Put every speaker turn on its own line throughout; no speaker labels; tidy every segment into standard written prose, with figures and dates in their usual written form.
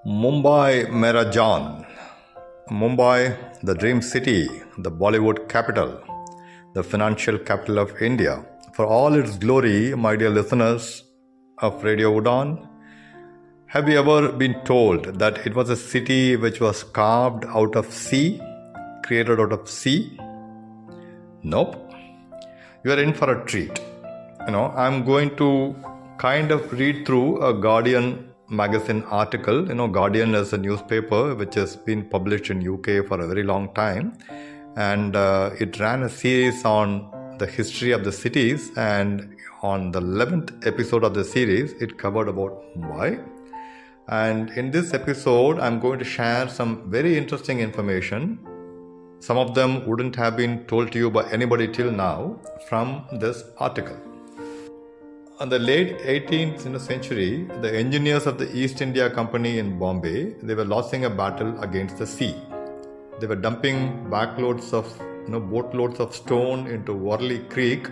Mumbai Mera Jaan. Mumbai, the dream city, the Bollywood capital, the financial capital of India. For all its glory, my dear listeners of radioudaan, have you ever been told that it was a city which was carved out of sea, created out of sea? Nope. You are in for a treat. I'm going to kind of read through a Guardian magazine article. Guardian is a newspaper which has been published in UK for a very long time, and it ran a series on the history of the cities, and on the 11th episode of the series it covered about Mumbai. And in this episode I'm going to share some very interesting information. Some of them wouldn't have been told to you by anybody till now from this article. In the late 18th century, the engineers of the East India Company in Bombay, they were losing a battle against the sea. They were dumping boatloads of stone into Worli Creek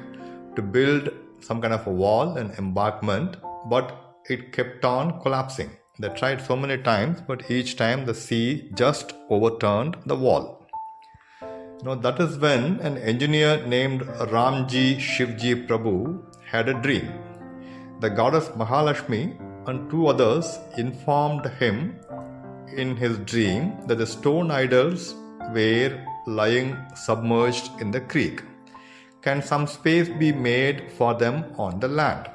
to build some kind of a wall and embankment, but it kept on collapsing. They tried so many times, but each time the sea just overturned the wall. That is when an engineer named Ramji Shivji Prabhu had a dream. The goddess Mahalakshmi and two others informed him in his dream that the stone idols were lying submerged in the creek. Can some space be made for them on the land?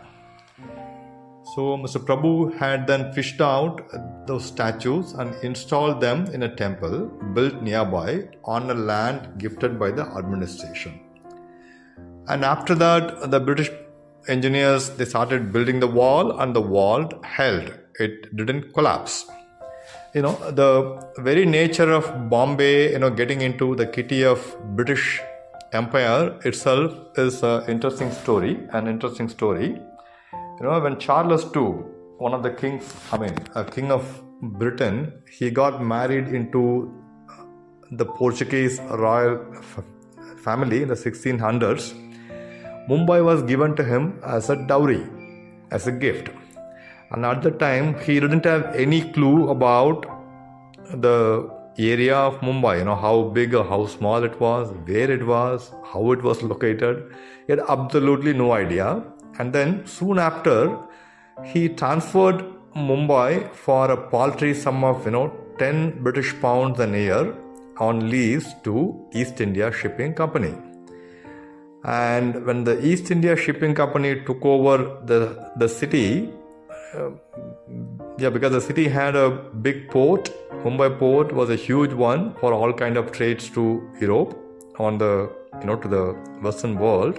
So Mr. Prabhu had then fished out those statues and installed them in a temple built nearby on a land gifted by the administration. And after that, the British engineers, they started building the wall, and the wall held. It didn't collapse. The very nature of Bombay, getting into the kitty of British Empire itself is an interesting story. When Charles II, one of the kings, a king of Britain, he got married into the Portuguese royal family in the 1600s. Mumbai was given to him as a dowry, as a gift. And at the time, he didn't have any clue about the area of Mumbai, how big or how small it was, where it was, how it was located. He had absolutely no idea. And then soon after, he transferred Mumbai for a paltry sum of 10 British pounds a year on lease to East India Shipping Company. And when the East India Shipping Company took over the city, because the city had a big port, Mumbai port was a huge one for all kind of trades to Europe, on the to the Western world.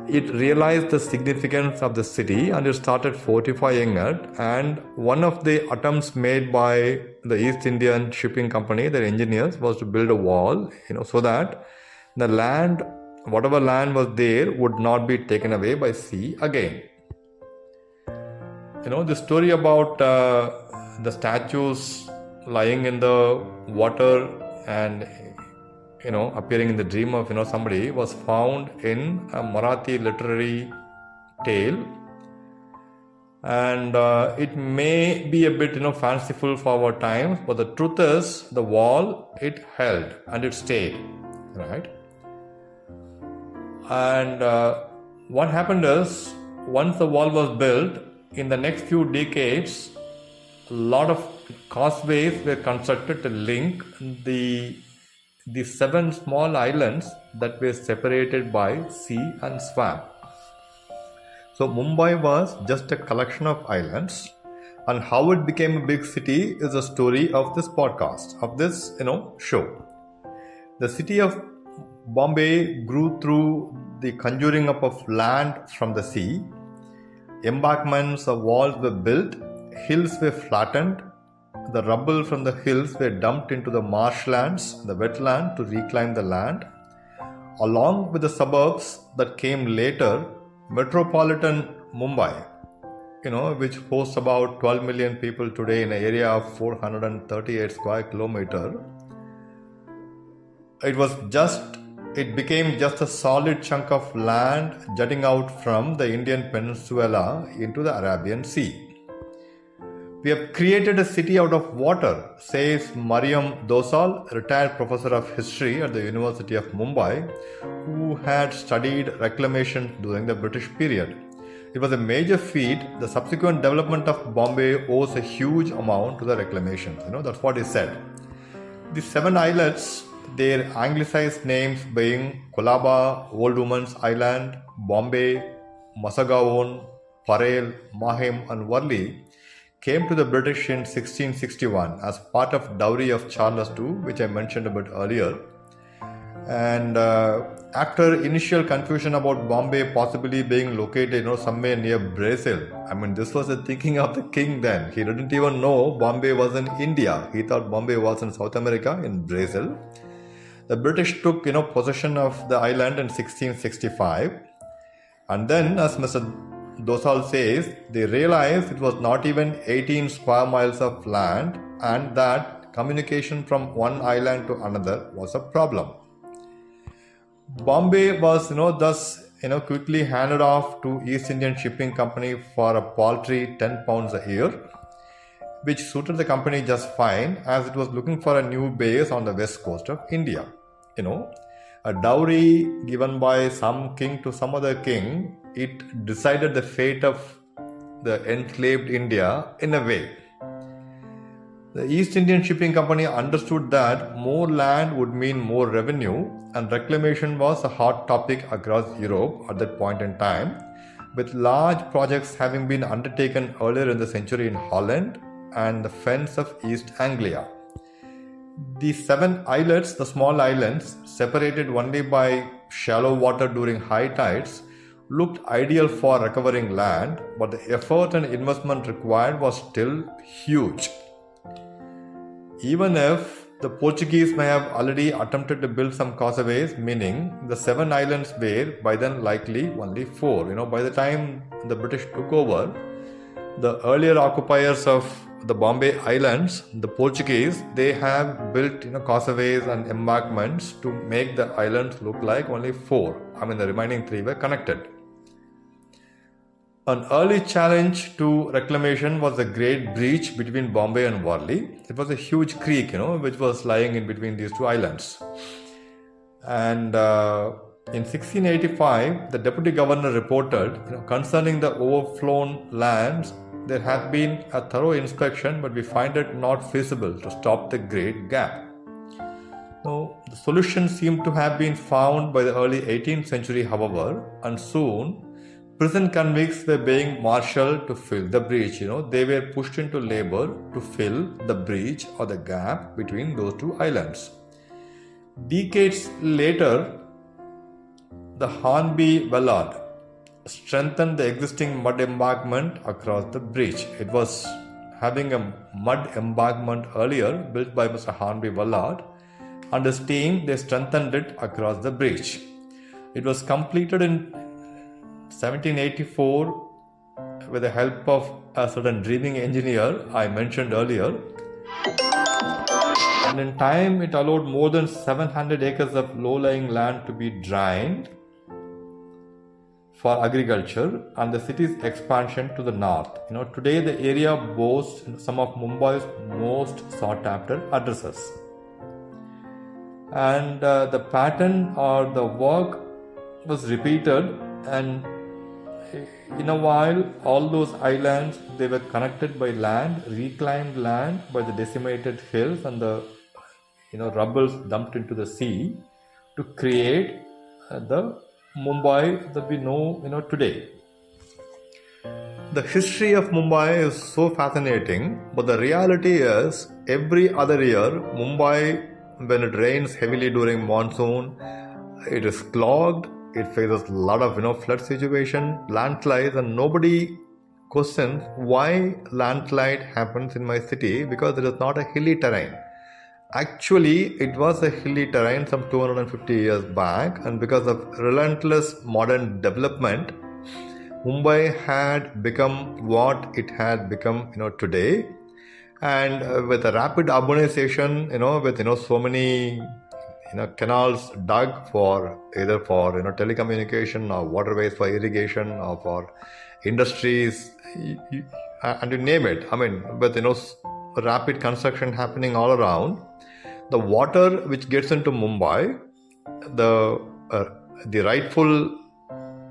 It realized the significance of the city and it started fortifying it. And one of the attempts made by the East Indian Shipping Company, their engineers, was to build a wall, so that the land, whatever land was there, would not be taken away by sea again. The story about the statues lying in the water and appearing in the dream of somebody was found in a Marathi literary tale, and it may be a bit fanciful for our times, but the truth is the wall, it held and it stayed, right? And what happened is, once the wall was built, in the next few decades, a lot of causeways were constructed to link the 7 small islands that were separated by sea and swamp. So Mumbai was just a collection of islands, and how it became a big city is the story of this podcast, of this show. The city of Bombay grew through the conjuring up of land from the sea. Embankments or walls were built, hills were flattened, the rubble from the hills were dumped into the marshlands, the wetland, to reclaim the land. Along with the suburbs that came later, metropolitan Mumbai, which hosts about 12 million people today in an area of 438 square kilometers, it became just a solid chunk of land jutting out from the Indian peninsula into the Arabian Sea. We have created a city out of water, says Mariam Dosal, retired professor of history at the University of Mumbai, who had studied reclamation during the British period. It was a major feat. The subsequent development of Bombay owes a huge amount to the reclamation. That's what he said. The 7 islets, their anglicized names being Colaba, Old Woman's Island, Bombay, Masagaon, Parel, Mahim, and Worli, came to the British in 1661 as part of dowry of Charles II, which I mentioned a bit earlier. And after initial confusion about Bombay possibly being located, somewhere near Brazil. This was the thinking of the king then. He didn't even know Bombay was in India. He thought Bombay was in South America, in Brazil. The British took, possession of the island in 1665. And then, as Mr. Dosal says, they realized it was not even 18 square miles of land and that communication from one island to another was a problem. Bombay was, thus, quickly handed off to East Indian Shipping Company for a paltry 10 pounds a year, which suited the company just fine as it was looking for a new base on the west coast of India. A dowry given by some king to some other king, it decided the fate of the enslaved India in a way. The East Indian Shipping Company understood that more land would mean more revenue, and reclamation was a hot topic across Europe at that point in time, with large projects having been undertaken earlier in the century in Holland and the fens of East Anglia. The 7 islets, the small islands, separated only by shallow water during high tides, looked ideal for recovering land, but the effort and investment required was still huge. Even if the Portuguese may have already attempted to build some causeways, meaning the 7 islands were by then likely only 4. By the time the British took over, the earlier occupiers of the Bombay Islands, the Portuguese, they have built causeways and embankments to make the islands look like only 4. The remaining 3 were connected. An early challenge to reclamation was the Great Breach between Bombay and Worli. It was a huge creek, which was lying in between these 2 islands. And in 1685, the Deputy Governor reported, concerning the overflown lands, there had been a thorough inspection, but we find it not feasible to stop the Great Gap. Now, the solution seemed to have been found by the early 18th century, however, and soon prison convicts were being marshaled to fill the breach. They were pushed into labor to fill the breach or the gap between those 2 islands. Decades later, the Hornby Vallard strengthened the existing mud embankment across the breach. It was having a mud embankment earlier built by Mr. Hornby Vallard, and his team, they strengthened it across the breach. It was completed in 1784 with the help of a certain dreaming engineer I mentioned earlier. And in time, it allowed more than 700 acres of low-lying land to be drained for agriculture and the city's expansion to the north. Today the area boasts some of Mumbai's most sought-after addresses. And the pattern or the work was repeated, and in a while all those islands, they were connected by land, reclaimed land by the decimated hills and the rubbles dumped into the sea to create the Mumbai that we know today. The history of Mumbai is so fascinating, but the reality is every other year Mumbai, when it rains heavily during monsoon, it is clogged, it faces a lot of flood situation, landslides, and nobody questions why landslide happens in my city, because it is not a hilly terrain. Actually, it was a hilly terrain some 250 years back, and because of relentless modern development, Mumbai had become what it had become, today. And with a rapid urbanization, with so many, canals dug for either for telecommunication or waterways for irrigation or for industries, and you name it. I mean, with rapid construction happening all around, the water which gets into Mumbai, the rightful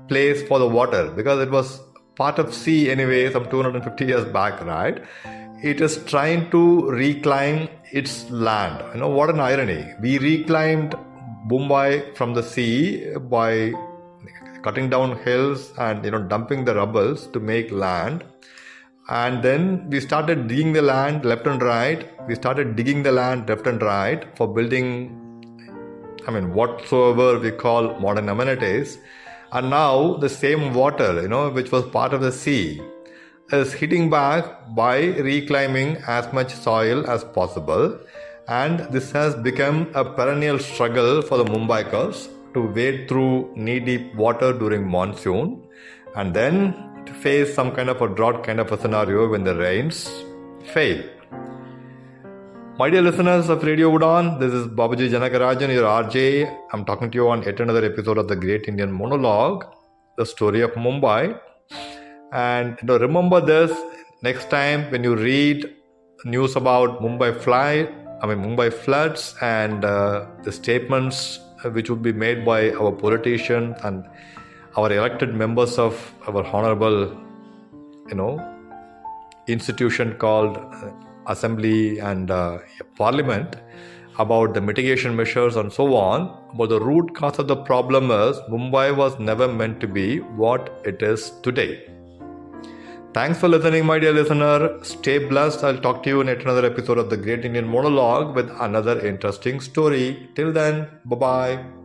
place for the water, because it was part of sea anyway some 250 years back, right? It is trying to reclaim its land. What an irony. We reclaimed Mumbai from the sea by cutting down hills and dumping the rubbles to make land. And then we started digging the land left and right. For building, whatsoever we call modern amenities. And now the same water, which was part of the sea, is hitting back by reclaiming as much soil as possible. And this has become a perennial struggle for the Mumbaikars to wade through knee-deep water during monsoon, and then to face some kind of a drought kind of a scenario when the rains fail. My dear listeners of Radio Udaan, this is babuji Janak Rajan, your RJ. I'm talking to you on yet another episode of the Great Indian Monologue, the story of Mumbai. And remember this, next time when you read news about Mumbai floods and the statements which would be made by our politicians and our elected members of our honorable, institution called Assembly and Parliament, about the mitigation measures and so on. But the root cause of the problem is Mumbai was never meant to be what it is today. Thanks for listening, my dear listener. Stay blessed. I'll talk to you in yet another episode of the Great Indian Monologue with another interesting story. Till then, bye-bye.